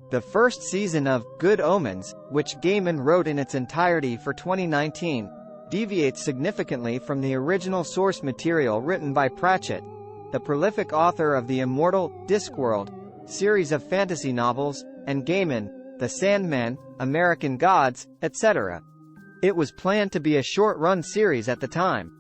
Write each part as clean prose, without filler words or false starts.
The first season of Good Omens, which Gaiman wrote in its entirety for 2019, deviates significantly from the original source material written by Pratchett, the prolific author of the immortal Discworld series of fantasy novels, and Gaiman, The Sandman, American Gods, etc. It was planned to be a short-run series at the time.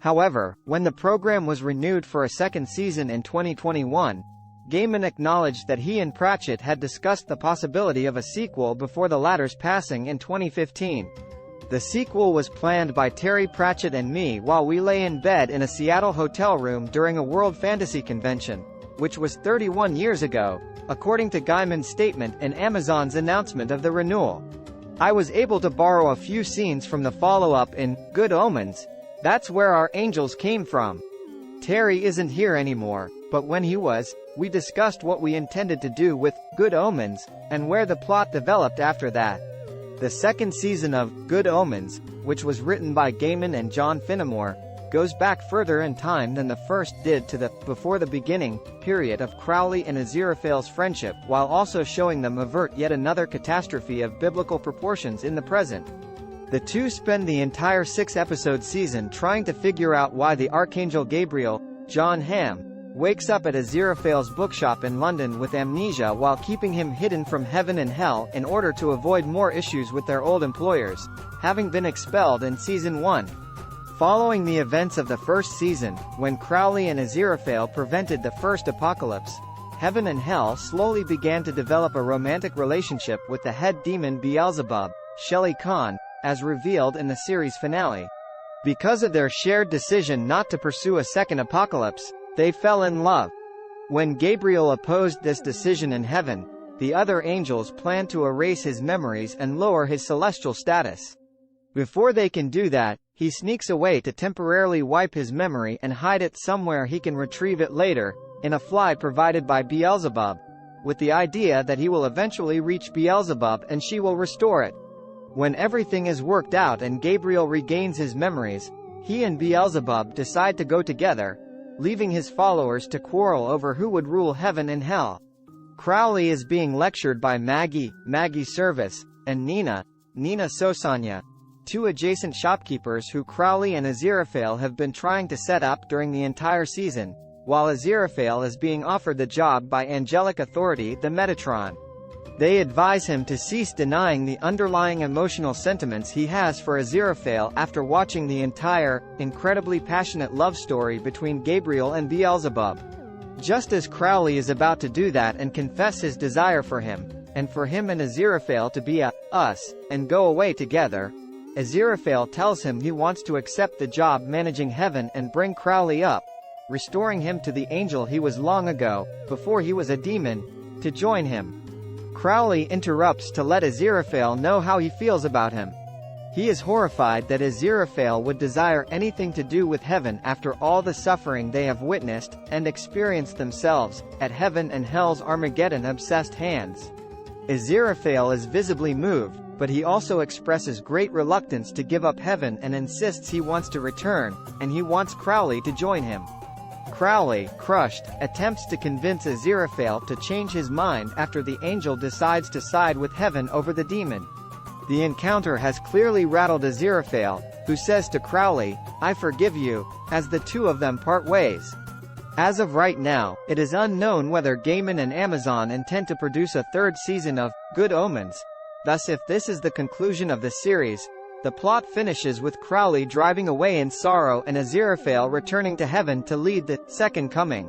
However, when the program was renewed for a second season in 2021, Gaiman acknowledged that he and Pratchett had discussed the possibility of a sequel before the latter's passing in 2015. The sequel was planned by Terry Pratchett and me while we lay in bed in a Seattle hotel room during a World Fantasy Convention, which was 31 years ago, according to Gaiman's statement in Amazon's announcement of the renewal. I was able to borrow a few scenes from the follow-up in Good Omens. That's where our angels came from. Terry isn't here anymore, but when he was, we discussed what we intended to do with Good Omens, and where the plot developed after that. The second season of Good Omens, which was written by Gaiman and John Finnemore, goes back further in time than the first did to the before the beginning period of Crowley and Aziraphale's friendship, while also showing them avert yet another catastrophe of biblical proportions in the present. The two spend the entire 6-episode season trying to figure out why the Archangel Gabriel, John Hamm, wakes up at Aziraphale's bookshop in London with amnesia while keeping him hidden from heaven and hell in order to avoid more issues with their old employers, having been expelled in Season 1. Following the events of the first season, when Crowley and Aziraphale prevented the first apocalypse, heaven and hell slowly began to develop a romantic relationship with the head demon Beelzebub, Shelley Khan, as revealed in the series finale. Because of their shared decision not to pursue a second apocalypse, they fell in love. When Gabriel opposed this decision in heaven, the other angels planned to erase his memories and lower his celestial status. Before they can do that, he sneaks away to temporarily wipe his memory and hide it somewhere he can retrieve it later, in a fly provided by Beelzebub, with the idea that he will eventually reach Beelzebub and she will restore it. When everything is worked out and Gabriel regains his memories, he and Beelzebub decide to go together, leaving his followers to quarrel over who would rule heaven and hell. Crowley is being lectured by Maggie Service, and Nina Sosanya, two adjacent shopkeepers who Crowley and Aziraphale have been trying to set up during the entire season, while Aziraphale is being offered the job by angelic authority the Metatron. They advise him to cease denying the underlying emotional sentiments he has for Aziraphale after watching the entire, incredibly passionate love story between Gabriel and Beelzebub. Just as Crowley is about to do that and confess his desire for him, and for him and Aziraphale to be us, and go away together, Aziraphale tells him he wants to accept the job managing heaven and bring Crowley up, restoring him to the angel he was long ago, before he was a demon, to join him. Crowley interrupts to let Aziraphale know how he feels about him. He is horrified that Aziraphale would desire anything to do with heaven after all the suffering they have witnessed and experienced themselves, at heaven and hell's Armageddon-obsessed hands. Aziraphale is visibly moved, but he also expresses great reluctance to give up heaven and insists he wants to return, and he wants Crowley to join him. Crowley, crushed, attempts to convince Aziraphale to change his mind after the angel decides to side with heaven over the demon. The encounter has clearly rattled Aziraphale, who says to Crowley, "I forgive you," as the two of them part ways. As of right now, it is unknown whether Gaiman and Amazon intend to produce a third season of Good Omens. Thus, if this is the conclusion of the series, the plot finishes with Crowley driving away in sorrow and Aziraphale returning to heaven to lead the Second Coming.